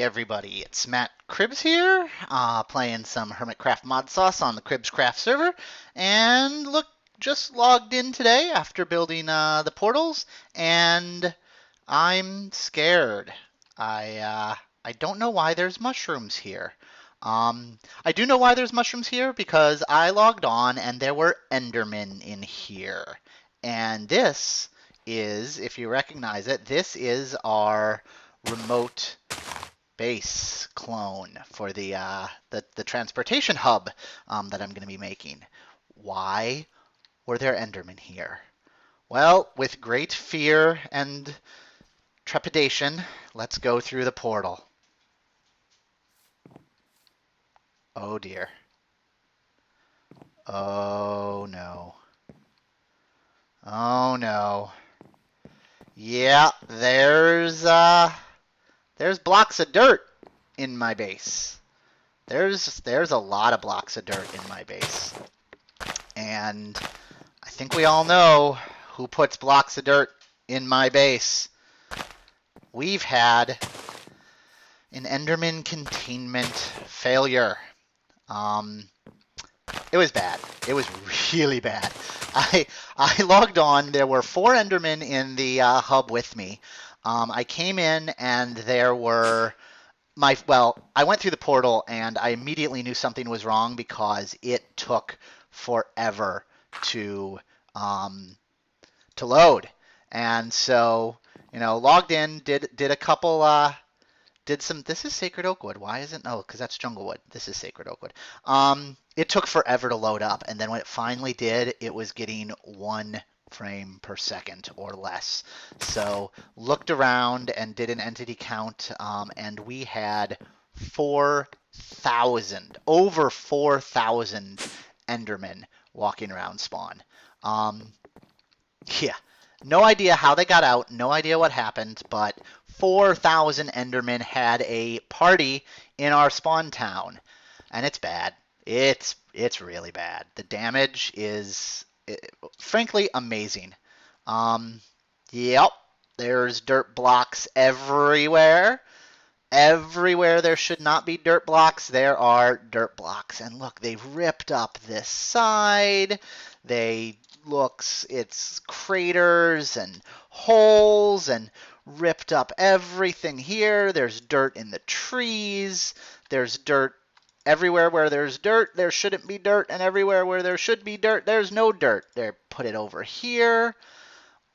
everybody, it's Matt Cribbs here, playing some Hermitcraft Modsauce on the Cribbscraft server, and look, just logged in today after building the portals, and I'm scared. I don't know why there's mushrooms here. I do know why there's mushrooms here because I logged on and there were Endermen in here, and this is, if you recognize it, this is our remote base clone for the transportation hub that I'm going to be making. Why were there Endermen here? Well, with great fear and trepidation, let's go through the portal. Oh dear. Oh no. Oh no. Yeah, there's blocks of dirt in my base. There's a lot of blocks of dirt in my base. And I think we all know who puts blocks of dirt in my base. We've had an Enderman containment failure. It was bad. It was really bad. I logged on. There were 4 Endermen in the hub with me. I came in and there were I went through the portal and I immediately knew something was wrong because it took forever to load. And so, logged in, did a couple this is sacred oak wood. Why isn't, oh, because that's jungle wood. This is sacred oak wood. It took forever to load up, and then when it finally did, it was getting 1 frame per second or less. So looked around and did an entity count, and we had 4,000, over 4,000 Endermen walking around spawn. Yeah. No idea how they got out, no idea what happened, but 4,000 Endermen had a party in our spawn town, and it's bad. It's really bad. The damage is, frankly, amazing. Yep, there's dirt blocks everywhere. Everywhere there should not be dirt blocks, there are dirt blocks. And look, they've ripped up this side. It's craters and holes and ripped up everything here. There's dirt in the trees. There's dirt everywhere where there's dirt. There shouldn't be dirt. And everywhere where there should be dirt, there's no dirt. They put it over here,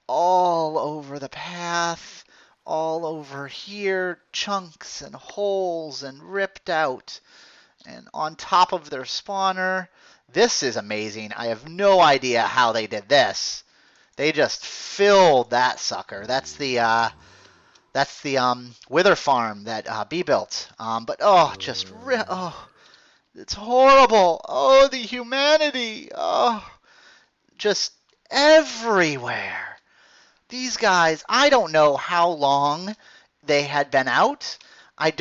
all over the path, all over here, chunks and holes and ripped out. And on top of their spawner. This is amazing. I have no idea how they did this. They just filled that sucker. That's the wither farm that Bee built. But it's horrible. Oh, the humanity. Oh, just everywhere. These guys, I don't know how long they had been out. I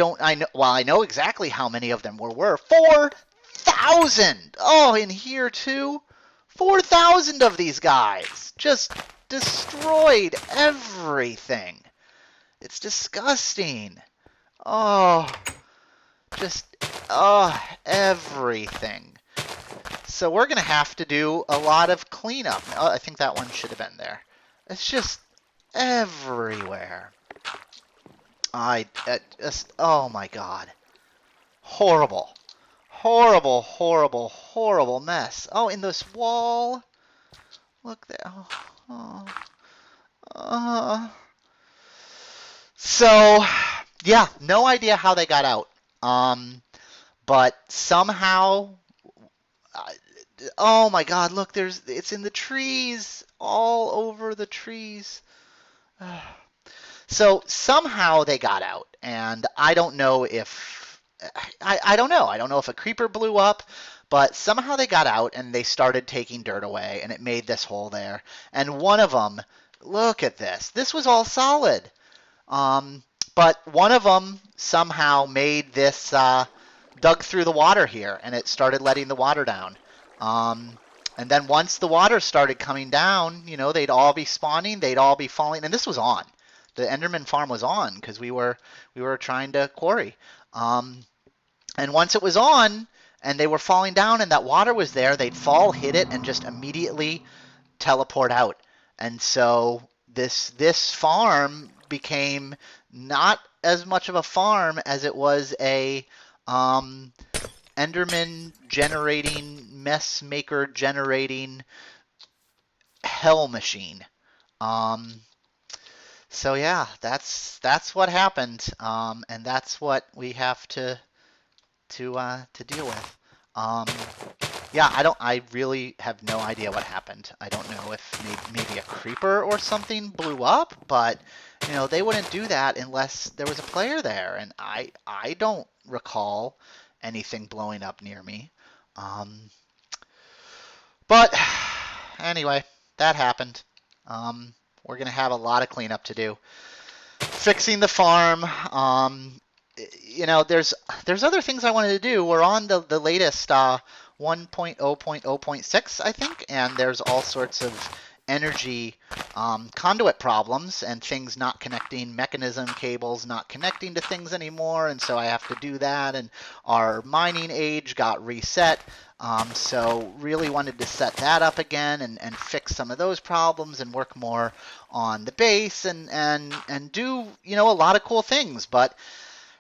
know exactly how many of them were. 4,000! Oh, in here too? 4,000 of these guys! Just destroyed everything. It's disgusting. Everything. So we're going to have to do a lot of cleanup. Oh, I think that one should have been there. It's just everywhere. Oh my God. Horrible. Horrible, horrible, horrible mess. Oh, in this wall. Look there. So, yeah, no idea how they got out. But somehow, oh my God, look, it's in the trees, all over the trees. So somehow they got out, and I don't know if I don't know. I don't know if a creeper blew up, but somehow they got out and they started taking dirt away, and it made this hole there. And one of them, look at this. This was all solid. But one of them somehow made this, dug through the water here, and it started letting the water down. And then once the water started coming down, they'd all be spawning, they'd all be falling, and this was on. the Enderman farm was on because we were trying to quarry. And once it was on and they were falling down and that water was there, they'd fall, hit it, and just immediately teleport out. And so this farm became not as much of a farm as it was a Enderman generating, mess maker generating hell machine. Um, so yeah, that's what happened, and that's what we have to deal with. Um, yeah, I really have no idea what happened. I don't know if maybe a creeper or something blew up, but they wouldn't do that unless there was a player there, and I don't recall anything blowing up near me. Um, but anyway, that happened. We're gonna have a lot of cleanup to do. Fixing the farm. There's other things I wanted to do. We're on the latest 1.0.0.6, I think, and there's all sorts of energy conduit problems and things not connecting, mechanism cables not connecting to things anymore, and so I have to do that, and our mining age got reset. So really wanted to set that up again and fix some of those problems and work more on the base and do a lot of cool things. But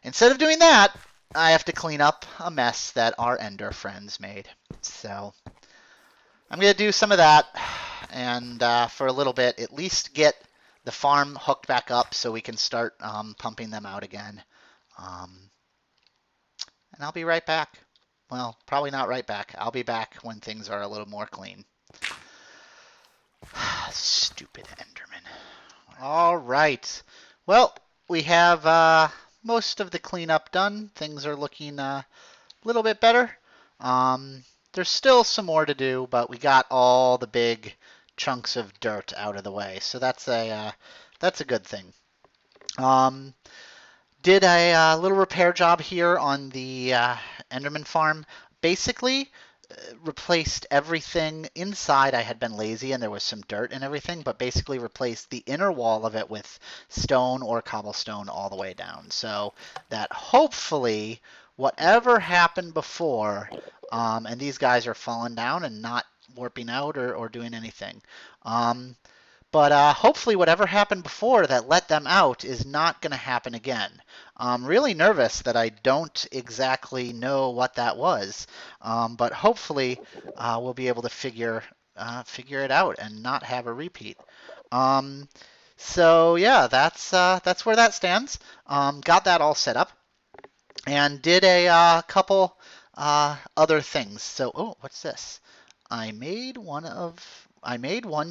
instead of doing that, I have to clean up a mess that our Ender friends made. So I'm going to do some of that and for a little bit at least get the farm hooked back up so we can start pumping them out again. And I'll be right back. Well, probably not right back. I'll be back when things are a little more clean. Stupid Enderman. All right. Well, we have most of the cleanup done. Things are looking a little bit better. There's still some more to do, but we got all the big chunks of dirt out of the way, so that's a good thing. Did a little repair job here on the Enderman farm. Basically, replaced everything inside. I had been lazy and there was some dirt and everything, but basically replaced the inner wall of it with stone or cobblestone all the way down. So that hopefully whatever happened before, and these guys are falling down and not warping out or doing anything. But hopefully whatever happened before that let them out is not going to happen again. I'm really nervous that I don't exactly know what that was, but hopefully we'll be able to figure it out and not have a repeat. So yeah, that's where that stands. Got that all set up and did a couple other things. So, oh, what's this? I made one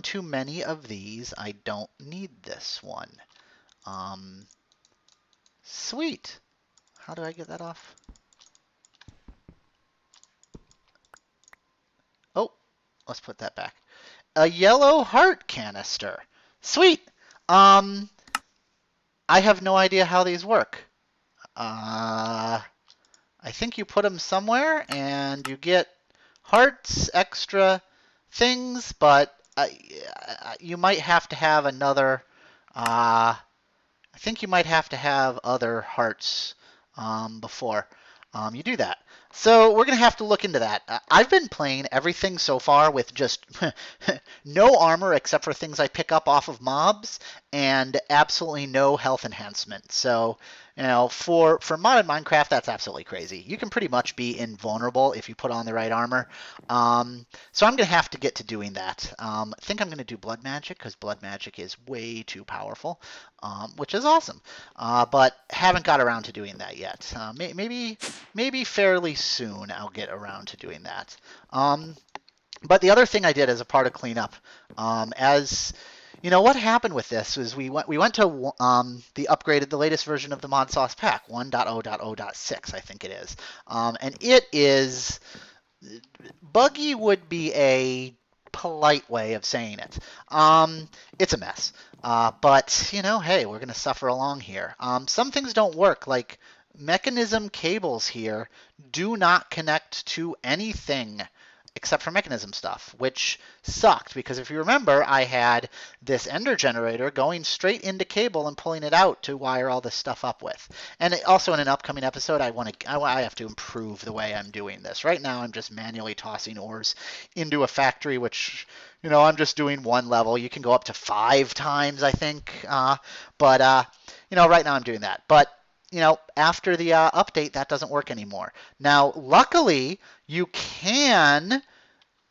too many of these. I don't need this one. Sweet. How do I get that off? Oh, let's put that back. A yellow heart canister. Sweet. I have no idea how these work. I think you put them somewhere and you get hearts, extra things, but you might have to have another. I think you might have to have other hearts before you do that. So we're going to have to look into that. I've been playing everything so far with just no armor except for things I pick up off of mobs and absolutely no health enhancement. So, for modded Minecraft, that's absolutely crazy. You can pretty much be invulnerable if you put on the right armor. So I'm going to have to get to doing that. I think I'm going to do blood magic because blood magic is way too powerful, which is awesome. But haven't got around to doing that yet. Maybe fairly soon I'll get around to doing that. But the other thing I did as a part of cleanup, what happened with this was we went to the latest version of the Modsauce pack, 1.0.0.6, I think it is. And it is, buggy would be a polite way of saying it. It's a mess. But, hey, we're going to suffer along here. Some things don't work, like mechanism cables here do not connect to anything except for mechanism stuff, which sucked because if you remember, I had this ender generator going straight into cable and pulling it out to wire all this stuff up with. And also in an upcoming episode, I have to improve the way I'm doing this. Right now, I'm just manually tossing ores into a factory, which, I'm just doing one level. You can go up to 5 times, I think. But right now I'm doing that. But after the update, that doesn't work anymore. Now, luckily, you can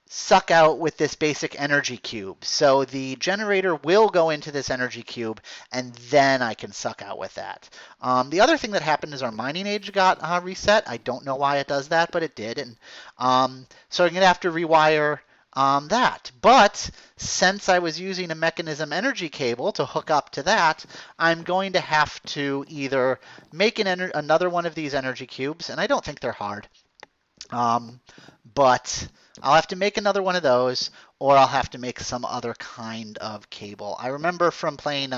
suck out with this basic energy cube. So the generator will go into this energy cube, and then I can suck out with that. The other thing that happened is our mining age got reset. I don't know why it does that, but it did. And so I'm going to have to rewire that. But since I was using a mechanism energy cable to hook up to that, I'm going to have to either make another one of these energy cubes, and I don't think they're hard, but I'll have to make another one of those, or I'll have to make some other kind of cable. I remember from playing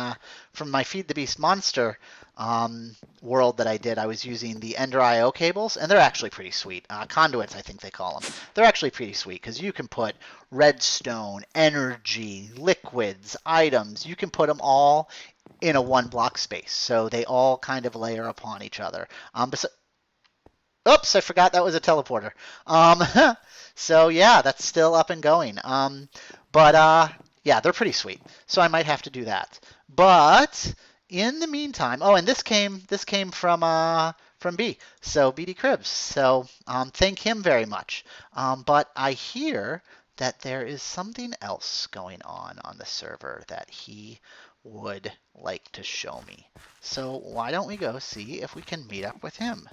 from my Feed the Beast Monster world that I did, I was using the Ender IO cables, and they're actually pretty sweet. Conduits, I think they call them. They're actually pretty sweet because you can put redstone, energy, liquids, items. You can put them all in a one block space, so they all kind of layer upon each other. Oops, I forgot that was a teleporter. So yeah, that's still up and going. Yeah, they're pretty sweet. So I might have to do that. But in the meantime, and this came from B. So bdcribbs. So thank him very much. But I hear that there is something else going on the server that he would like to show me. So why don't we go see if we can meet up with him?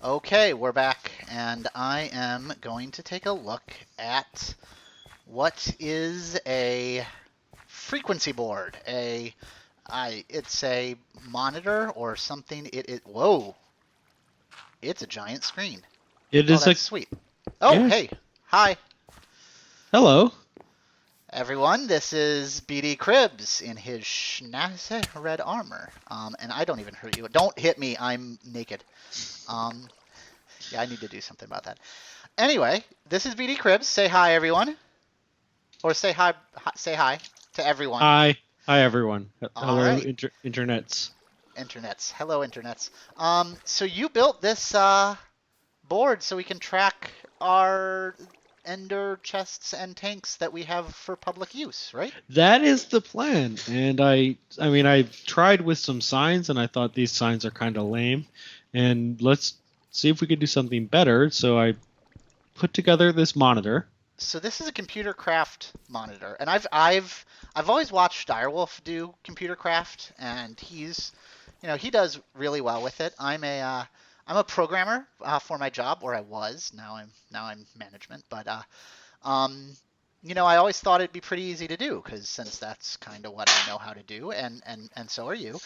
Okay, we're back, and I am going to take a look at what is a frequency board. It's a monitor or something. Whoa! It's a giant screen. That's sweet. Oh, yeah. Hey, hi. Hello. Everyone, this is bdcribbs in his schnazzy red armor. And I don't even hurt you. Don't hit me. I'm naked. Yeah, I need to do something about that. Anyway, this is bdcribbs. Say hi, everyone. Or say hi to everyone. Hi everyone. Hello, right. Internets. Internets. Hello, internets. So you built this board so we can track our ender chests and tanks that we have for public use, right? That is the plan. And I tried with some signs, and I thought these signs are kind of lame. And let's see if we could do something better. So I put together this monitor. So this is a computer craft monitor, and I've always watched Direwolf do computer craft, and he does really well with it. I'm a programmer for my job, or I was. Now I'm management, but I always thought it'd be pretty easy to do, because since that's kind of what I know how to do, and so are you.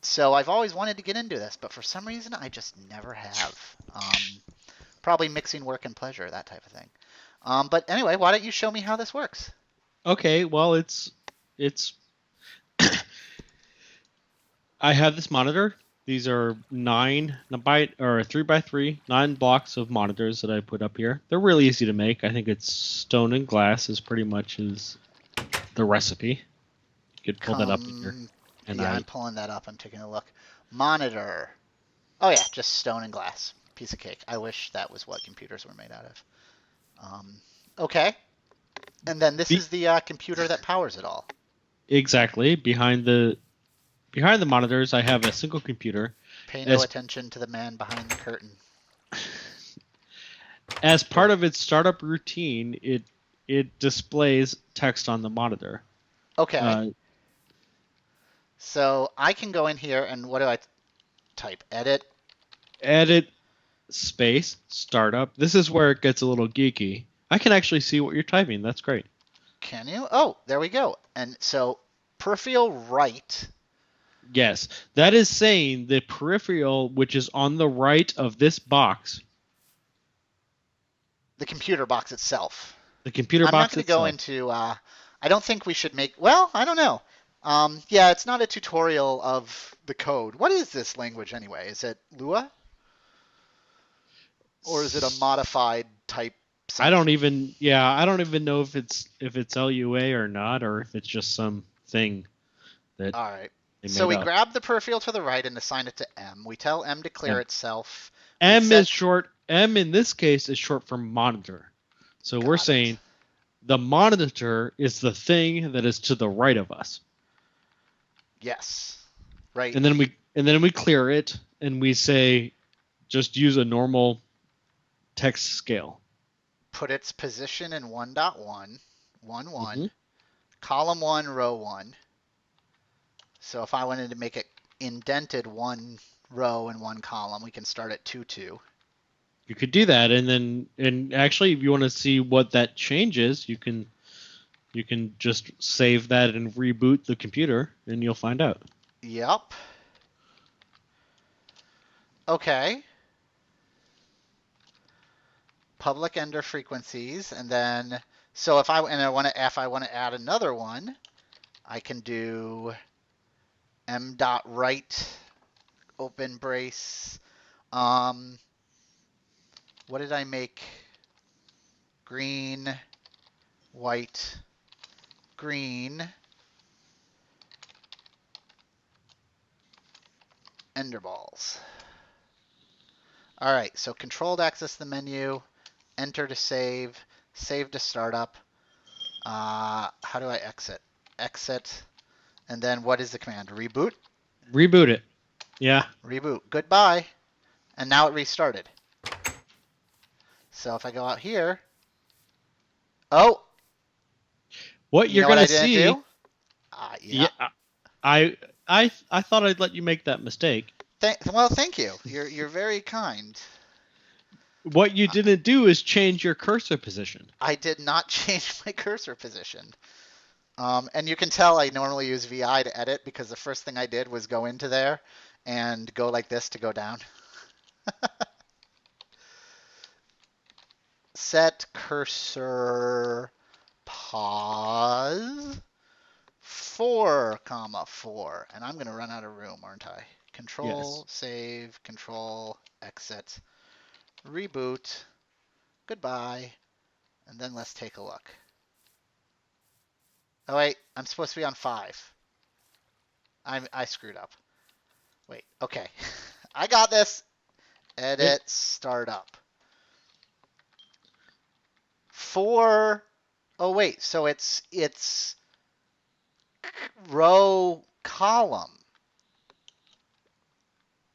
So I've always wanted to get into this, but for some reason I just never have. Probably mixing work and pleasure, that type of thing. But anyway, why don't you show me how this works? Okay, well, it's I have this monitor. These are 3x3, 9 blocks of monitors that I put up here. They're really easy to make. I think it's stone and glass is pretty much the recipe. You could pull that up here. And yeah, I'm pulling that up. I'm taking a look. Monitor. Oh yeah, just stone and glass. Piece of cake. I wish that was what computers were made out of. Okay. And then this is the computer that powers it all. Exactly. Behind the monitors, I have a single computer. Pay no attention to the man behind the curtain. As part of its startup routine, it displays text on the monitor. Okay. So I can go in here and what do I type? Edit space startup. This is where it gets a little geeky. I can actually see what you're typing. That's great. Can you? Oh, there we go. And so peripheral right. Yes, that is saying the peripheral, which is on the right of this box. The computer box itself. The computer box itself. I'm not going to go into. I don't think we should make. Well, I don't know. Yeah, it's not a tutorial of the code. What is this language anyway? Is it Lua? Or is it a modified type I something. don't even I don't even know if it's LUA or not, or if it's just some thing that All right. they So made we up. grab the peripheral to the right and assign it to M. We tell M to clear M. itself. We M set is short. M in this case is short for monitor. So we're got it. saying the monitor is the thing that is to the right of us. Yes. Right. And then we clear it and we say just use a normal text scale. Put its position in 1.1, 1, Mm-hmm. 1, column 1, row 1. So if I wanted to make it indented one row and one column, we can start at 2, 2. You could do that, and actually, if you want to see what that changes, you can just save that and reboot the computer, and you'll find out. Yep. Okay. Public ender frequencies, and then so if I want to add another one, I can do m.right open brace. What did I make? Green, white, green, ender balls. All right, so control to access the menu, enter to save, save to startup. How do I exit? Exit, and then what is the command? Reboot? Reboot it. Yeah. Reboot. Goodbye. And now it restarted. So if I go out here, oh, What you you're know what gonna I didn't see? do? Yeah. Yeah. I thought I'd let you make that mistake. Well, thank you. You're very kind. What you didn't do is change your cursor position. I did not change my cursor position. And you can tell I normally use VI to edit because the first thing I did was go into there and go like this to go down. Set cursor pause 4, 4. And I'm going to run out of room, aren't I? Control, Yes. save, control, exit, reboot, goodbye, and then let's take a look. Oh wait, I'm supposed to be on 5. I screwed up. Wait, okay. I got this. Edit, startup. 4. Oh wait, so it's row column.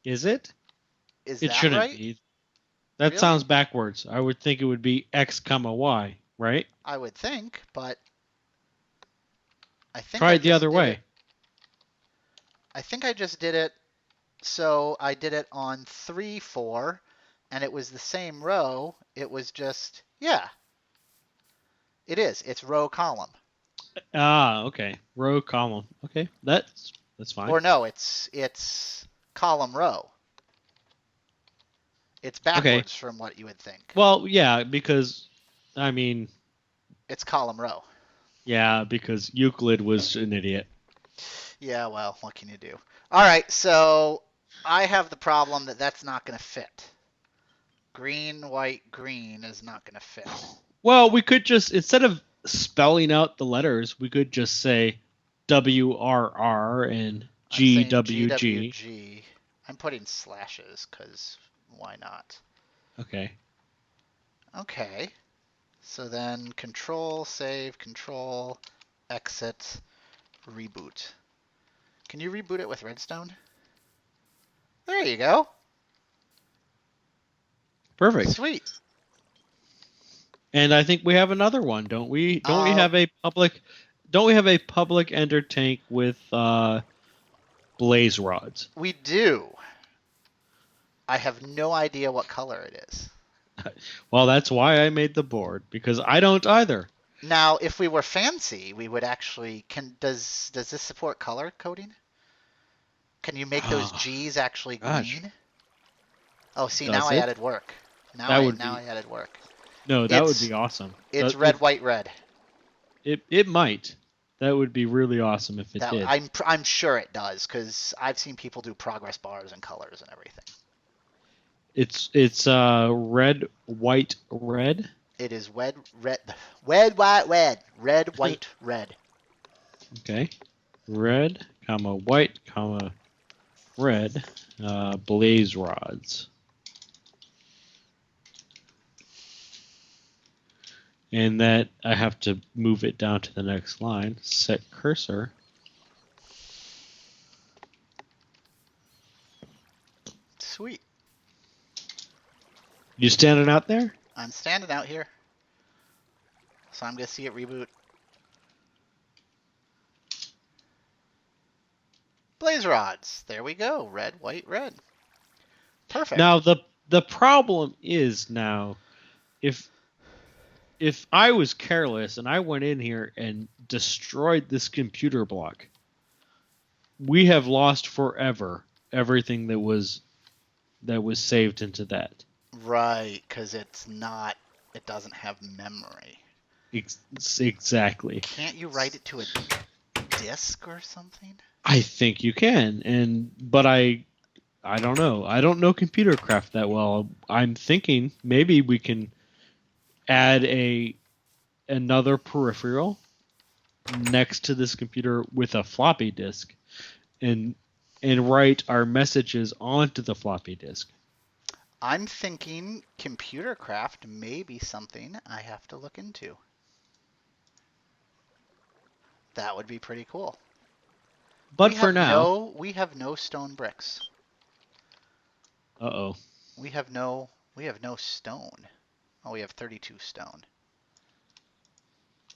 Is it? Is It that shouldn't right? be. That Really? sounds backwards. I would think it would be X comma Y, right? I would think, but I think Try I it the just other did it. way. I think I just did it. So I did it on 3, 4, and it was the same row. It was just, yeah, it is. It's row column. Ah, okay. Row column. Okay, that's fine. Or no, it's column row. It's Okay. backwards from what you would think. Well, yeah, because I mean, It's column row. yeah, because Euclid was an idiot. Yeah, well, what can you do? All right, so I have the problem that that's not going to fit. Green, white, green is not going to fit. Well, we could just instead of spelling out the letters, we could just say WRR and GWG. GWG. I'm putting slashes because why not? Okay. Okay. So then control, save, control, exit, reboot. Can you reboot it with redstone? There you go. Perfect. Sweet. And I think we have another one, don't we? Don't we have a public ender tank with blaze rods? We do. I have no idea what color it is. Well, that's why I made the board, because I don't either. Now, if we were fancy, we would actually does this support color coding? Can you make those G's actually Gosh. green? Oh, see, Does now I it? added work. Now That would be I added work. no, that would be awesome. It's red, white, red. It might. That would be really awesome if it That, did. I'm sure it does because I've seen people do progress bars and colors and everything. It's red, white, red. It is red, white, red. Okay. Red, comma, white, comma, red. Blaze rods. And that I have to move it down to the next line. Set cursor. Sweet. You standing out there? I'm standing out here. So I'm going to see it reboot. Blaze rods. There we go. Red, white, red. Perfect. Now the problem is now if I was careless and I went in here and destroyed this computer block, we have lost forever everything that was saved into that. Right, because it doesn't have memory. Exactly. Can't you write it to a disk or something? I think you can, but I don't know. I don't know computer craft that well. I'm thinking maybe we can add another peripheral next to this computer with a floppy disk and write our messages onto the floppy disk. I'm thinking computer craft may be something I have to look into. That would be pretty cool. But for now, we have no stone bricks. uh-oh. We have no stone. Oh, we have 32 stone.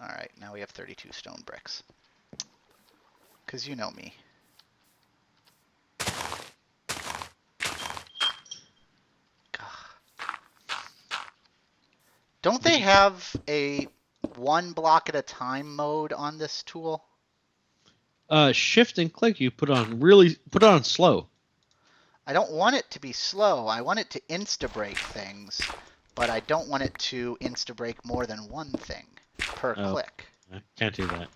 All right, now we have 32 stone bricks. Cause you know me. Don't they have a one block at a time mode on this tool? Shift and click. You put it on slow. I don't want it to be slow. I want it to insta-break things, but I don't want it to insta-break more than one thing per click. I can't do that.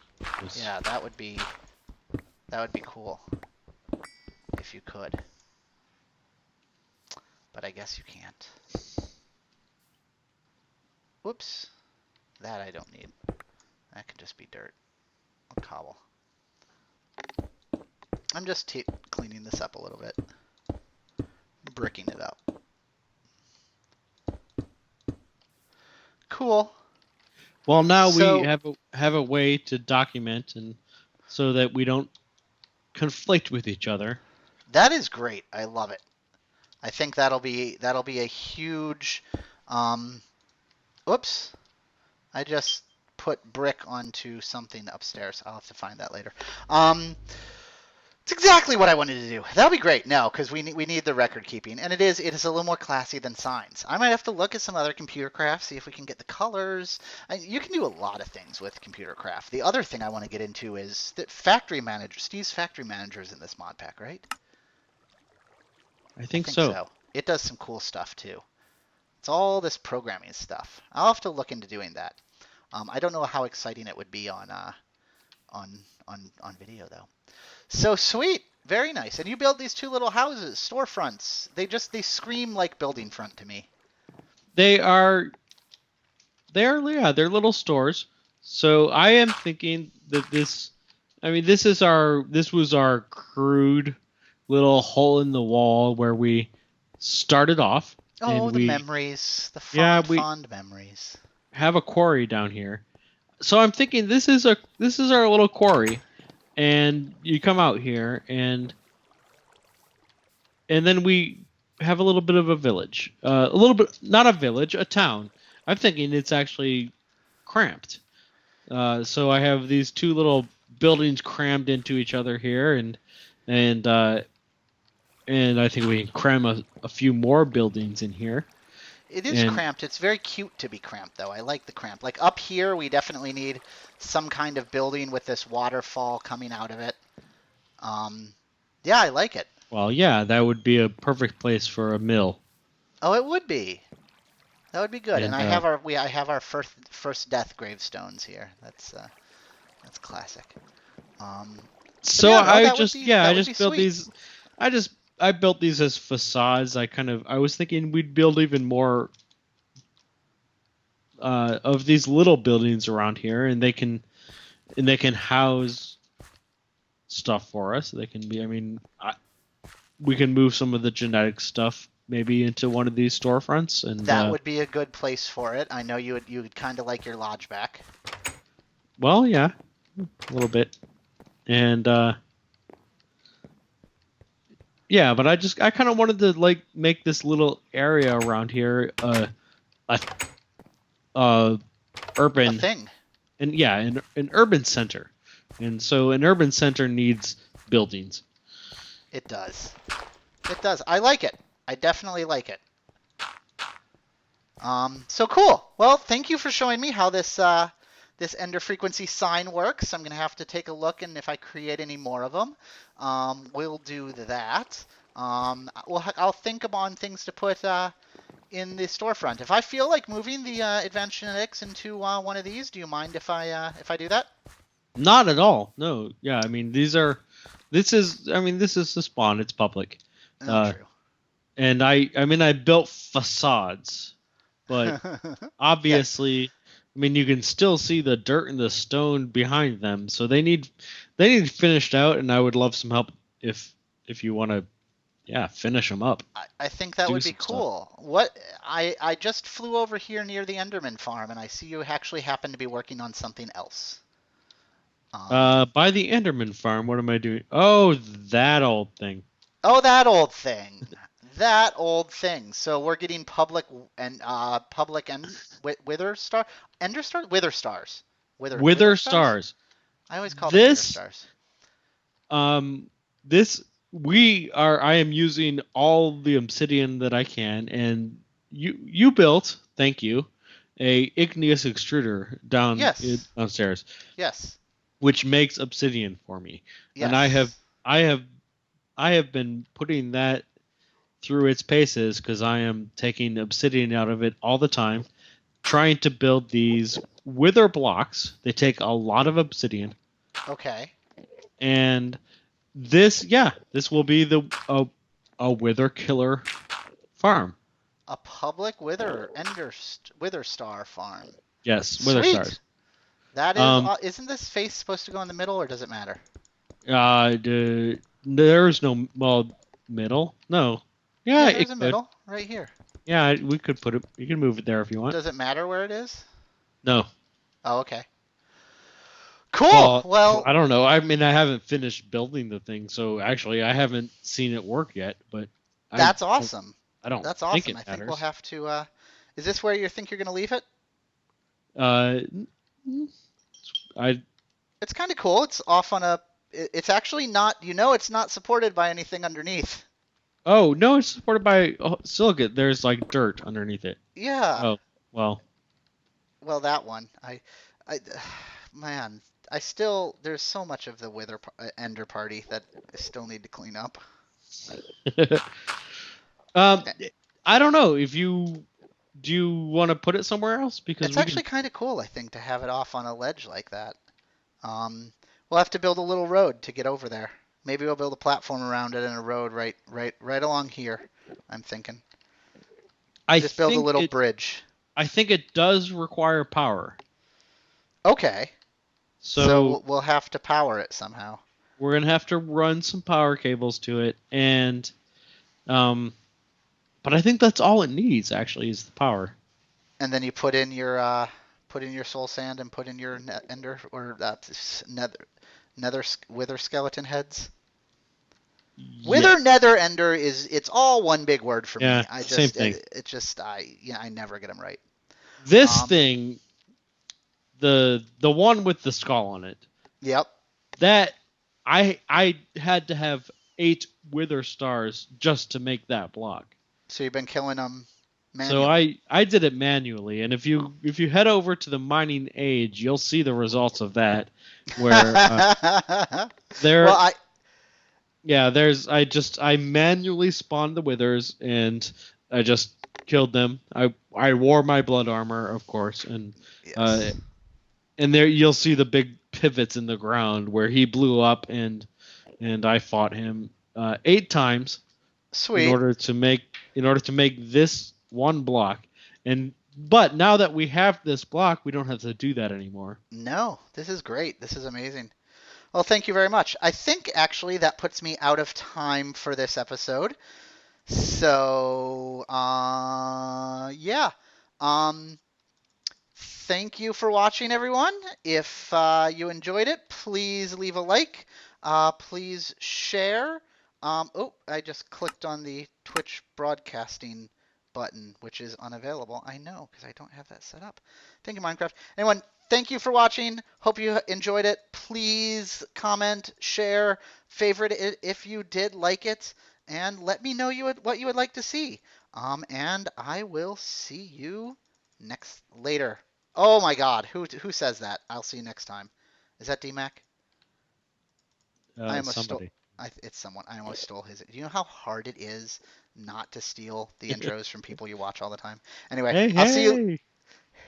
Yeah, that would be cool if you could. But I guess you can't. Whoops. That I don't need. That can just be dirt. Or cobble. I'm just cleaning this up a little bit. Bricking it up. Cool. Well, now we have a way to document and so that we don't conflict with each other. That is great. I love it. I think that'll be a huge oops. I just put brick onto something upstairs. I'll have to find that later. It's exactly what I wanted to do. That'll be great. No, because we need the record keeping, and it is a little more classy than signs. I might have to look at some other computer craft, see if we can get the colors. You can do a lot of things with computer craft. The other thing I want to get into is the factory manager. Steve's factory manager is in this mod pack, right? I think so. It does some cool stuff too. It's all this programming stuff. I'll have to look into doing that. I don't know how exciting it would be on video though. So sweet, very nice. And you build these two little houses, storefronts. They scream like building front to me. They're little stores. So I am thinking that this was our crude little hole in the wall where we started off. Oh, the memories, the fond memories. Have a quarry down here. So I'm thinking this is our little quarry. And you come out here, and then we have a little bit of a village. A little bit, not a village, a town. I'm thinking it's actually cramped. So I have these two little buildings crammed into each other here, and I think we can cram a few more buildings in here. It is cramped. It's very cute to be cramped, though. I like the cramp. Like up here, we definitely need some kind of building with this waterfall coming out of it. Yeah, I like it. Well, yeah, that would be a perfect place for a mill. Oh, it would be. That would be good. And I have our first death gravestones here. That's classic. So yeah, I just built these. I just I built these as facades. I was thinking we'd build even more of these little buildings around here, and they can house stuff for us. They can be. I mean, we can move some of the genetic stuff maybe into one of these storefronts, and That would be a good place for it. I know you would kind of like your lodge back. well, yeah, a little bit, and yeah, but I kind of wanted to like make this little area around here a A urban thing. and yeah, an urban center, and so an urban center needs buildings. It does. It does. I like it. I definitely like it. So cool. Well, thank you for showing me how this ender frequency sign works. I'm gonna have to take a look, and if I create any more of them, we'll do that. I'll think upon things to put in the storefront. If I feel like moving the advanced genetics into one of these, do you mind if I do that? Not at all. No. Yeah. I mean, this is the spawn. It's public. Oh, true. And I built facades, but obviously, Yes. I mean, you can still see the dirt and the stone behind them. So they need finished out, and I would love some help if you want to, yeah, finish them up. I think that Do would be some stuff. cool. What I just flew over here near the Enderman farm, and I see you actually happen to be working on something else. By the Enderman farm, what am I doing? Oh, that old thing. Oh, that old thing. That old thing. So we're getting public and wither star, ender star, wither stars, Wither stars. I always call them wither This stars. this I am using all the obsidian that I can, and you built, thank you, a igneous extruder downstairs, Yes. which makes obsidian for me. Yes. And I have been putting that through its paces because I am taking obsidian out of it all the time, trying to build these wither blocks. They take a lot of obsidian. Okay. And this will be a wither killer farm. A public wither star farm. Yes, wither Sweet. stars. That is. Isn't this face supposed to go in the middle, or does it matter? There's no middle. No. Yeah, there's it a could. middle right here. Yeah, we could put it. You can move it there if you want. Does it matter where it is? No. Oh, okay. Cool. Well, I don't know. I mean, I haven't finished building the thing, so actually, I haven't seen it work yet. But that's awesome. I don't. That's think awesome. it I think matters. we'll have to. Is this where you think you're going to leave it? It's kind of cool. It's off on a. It's actually not. It's not supported by anything underneath. Oh no, it's supported by silicate. There's like dirt underneath it. Yeah. Oh well. Well, that one. Man, there's so much of the wither ender party that I still need to clean up. I don't know if do you want to put it somewhere else because it's actually kind of cool, I think, to have it off on a ledge like that. We'll have to build a little road to get over there. Maybe we'll build a platform around it and a road right along here. I'm thinking. Just build a little bridge. I think it does require power. Okay. So we'll have to power it somehow. We're gonna have to run some power cables to it, and but I think that's all it needs actually is the power. And then you put in your soul sand and put in your ender or nether wither skeleton heads. Wither, nether, ender it's all one big word for me. Same thing. I never get them right. This thing, the one with the skull on it. Yep. That I had to have 8 wither stars just to make that block. So you've been killing them manually. So I did it manually, and if you head over to the mining age, you'll see the results of that. Where I manually spawned the withers and I just killed them. I wore my blood armor, of course, and yes. And there you'll see the big pivots in the ground where he blew up and I fought him 8 times Sweet. in order to make this one block. But now that we have this block, we don't have to do that anymore. No, this is great. This is amazing. Well, thank you very much. I think actually that puts me out of time for this episode. So, yeah. Um, Thank you for watching, everyone. If you enjoyed it, please leave a like. Please share. Oh, I just clicked on the Twitch broadcasting button, which is unavailable. I know, because I don't have that set up. Thank you, Minecraft. Anyone, thank you for watching. Hope you enjoyed it. Please comment, share, favorite it if you did like it, and let me know what you would like to see. And I will see you later. Oh my God, who says that? I'll see you next time. Is that DMAC? I almost stole. Somebody. It's someone. I almost stole his. Do you know how hard it is not to steal the intros from people you watch all the time? Anyway, Hey, I'll see you.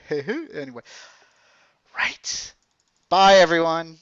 hey. Anyway, right. Bye, everyone.